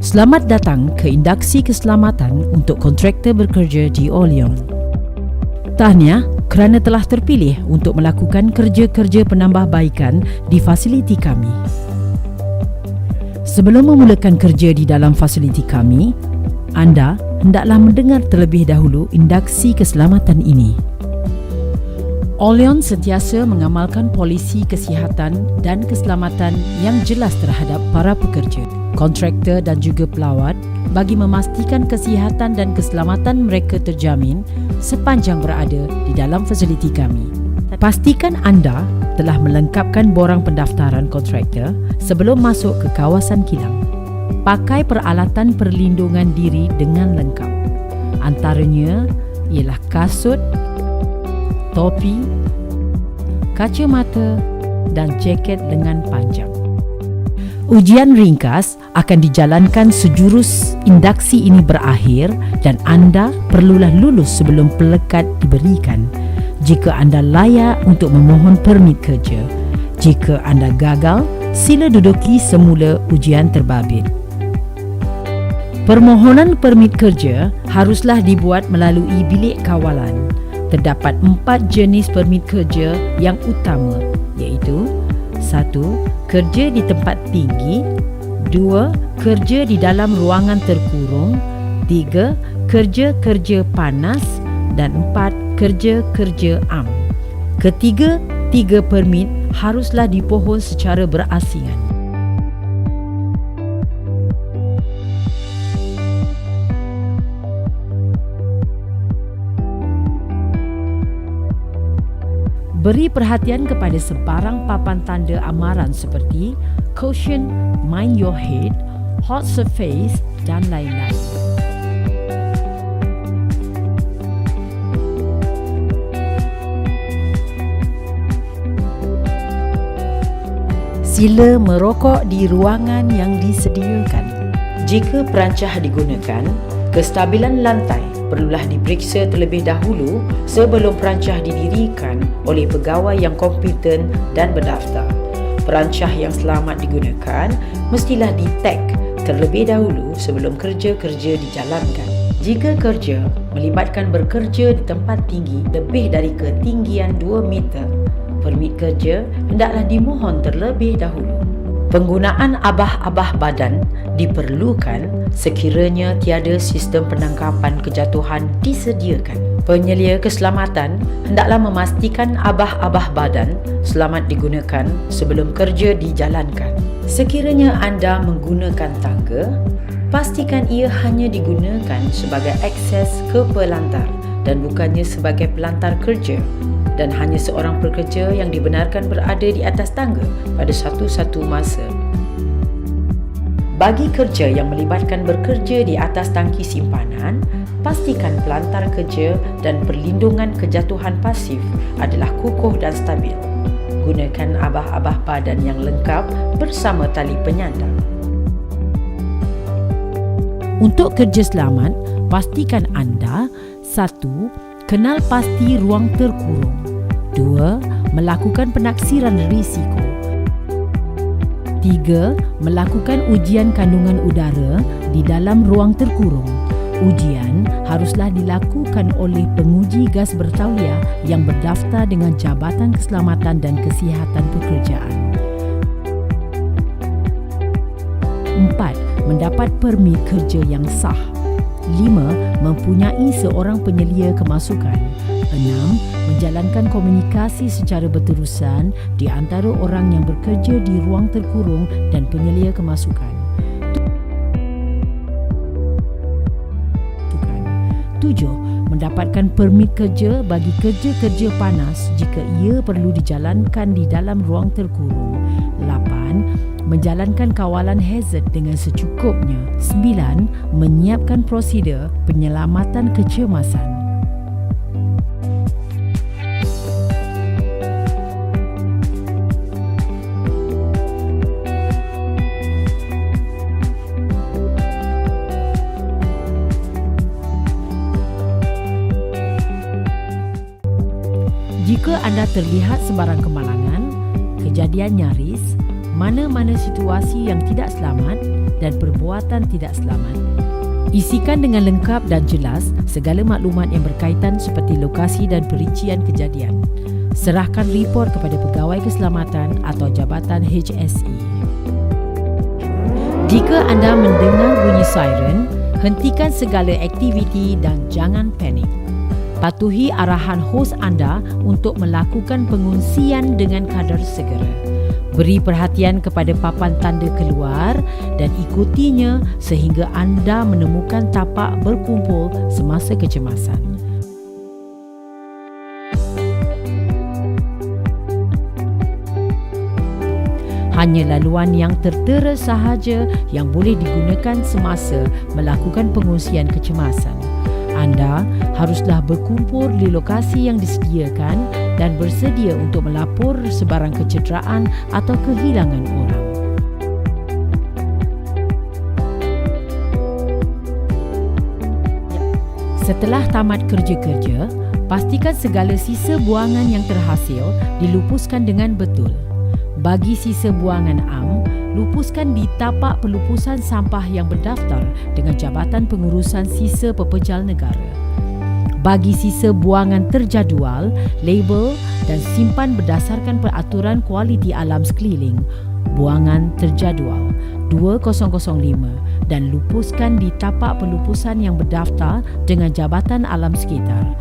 Selamat datang ke induksi keselamatan untuk kontraktor bekerja di Oleon. Tahniah kerana telah terpilih untuk melakukan kerja-kerja penambahbaikan di fasiliti kami. Sebelum memulakan kerja di dalam fasiliti kami, anda hendaklah mendengar terlebih dahulu induksi keselamatan ini. Oleon sentiasa mengamalkan polisi kesihatan dan keselamatan yang jelas terhadap para pekerja, kontraktor dan juga pelawat bagi memastikan kesihatan dan keselamatan mereka terjamin sepanjang berada di dalam fasiliti kami. Pastikan anda telah melengkapkan borang pendaftaran kontraktor sebelum masuk ke kawasan kilang. Pakai peralatan perlindungan diri dengan lengkap. Antaranya ialah kasut, topi, kacamata dan jaket lengan panjang. Ujian ringkas akan dijalankan sejurus induksi ini berakhir dan anda perlulah lulus sebelum pelekat diberikan. Jika anda layak untuk memohon permit kerja. Jika anda gagal, sila duduki semula ujian terbabit. Permohonan permit kerja haruslah dibuat melalui bilik kawalan. Terdapat 4 jenis permit kerja yang utama, iaitu 1. Kerja di tempat tinggi, 2. Kerja di dalam ruangan terkurung, 3. Kerja-kerja panas dan 4. Kerja-kerja am. Ketiga-tiga permit haruslah dipohon secara berasingan. Beri perhatian kepada sebarang papan tanda amaran seperti caution, mind your head, hot surface dan lain-lain. Sila merokok di ruangan yang disediakan. Jika perancah digunakan, kestabilan lantai perlulah diperiksa terlebih dahulu sebelum perancah didirikan oleh pegawai yang kompeten dan berdaftar. Perancah yang selamat digunakan mestilah di-tag terlebih dahulu sebelum kerja-kerja dijalankan. Jika kerja melibatkan bekerja di tempat tinggi lebih dari ketinggian 2 meter, permit kerja hendaklah dimohon terlebih dahulu. Penggunaan abah-abah badan diperlukan sekiranya tiada sistem penangkapan kejatuhan disediakan. Penyelia keselamatan hendaklah memastikan abah-abah badan selamat digunakan sebelum kerja dijalankan. Sekiranya anda menggunakan tangga, pastikan ia hanya digunakan sebagai akses ke pelantar dan bukannya sebagai pelantar kerja, dan hanya seorang pekerja yang dibenarkan berada di atas tangga pada satu-satu masa. Bagi kerja yang melibatkan bekerja di atas tangki simpanan, pastikan pelantar kerja dan perlindungan kejatuhan pasif adalah kukuh dan stabil. Gunakan abah-abah badan yang lengkap bersama tali penyandang. Untuk kerja selamat, pastikan anda 1. Kenal pasti ruang terkurung. 2. Melakukan penaksiran risiko. 3. Melakukan ujian kandungan udara di dalam ruang terkurung. Ujian haruslah dilakukan oleh penguji gas bertauliah yang berdaftar dengan Jabatan Keselamatan dan Kesihatan Pekerjaan. 4. Mendapat permit kerja yang sah. 5. Mempunyai seorang penyelia kemasukan. 6. Menjalankan komunikasi secara berterusan di antara orang yang bekerja di ruang terkurung dan penyelia kemasukan. 7. Mendapatkan permit kerja bagi kerja-kerja panas jika ia perlu dijalankan di dalam ruang terkurung. 8. Menjalankan kawalan hazard dengan secukupnya. 9. Menyiapkan prosedur penyelamatan kecemasan. Jika anda terlihat sebarang kemalangan, kejadian nyaris, mana-mana situasi yang tidak selamat dan perbuatan tidak selamat. Isikan dengan lengkap dan jelas segala maklumat yang berkaitan seperti lokasi dan perincian kejadian. Serahkan report kepada Pegawai Keselamatan atau Jabatan HSE. Jika anda mendengar bunyi siren, hentikan segala aktiviti dan jangan panik. Patuhi arahan hos anda untuk melakukan pengungsian dengan kadar segera. Beri perhatian kepada papan tanda keluar dan ikutinya sehingga anda menemukan tapak berkumpul semasa kecemasan. Hanya laluan yang tertera sahaja yang boleh digunakan semasa melakukan pengungsian kecemasan. Anda haruslah berkumpul di lokasi yang disediakan dan bersedia untuk melapor sebarang kecederaan atau kehilangan orang. Setelah tamat kerja-kerja, pastikan segala sisa buangan yang terhasil dilupuskan dengan betul. Bagi sisa buangan am, lupuskan di tapak pelupusan sampah yang berdaftar dengan Jabatan Pengurusan Sisa Pepejal Negara. Bagi sisa buangan terjadual, label dan simpan berdasarkan peraturan kualiti alam sekeliling, buangan terjadual 2005 dan lupuskan di tapak pelupusan yang berdaftar dengan Jabatan Alam Sekitar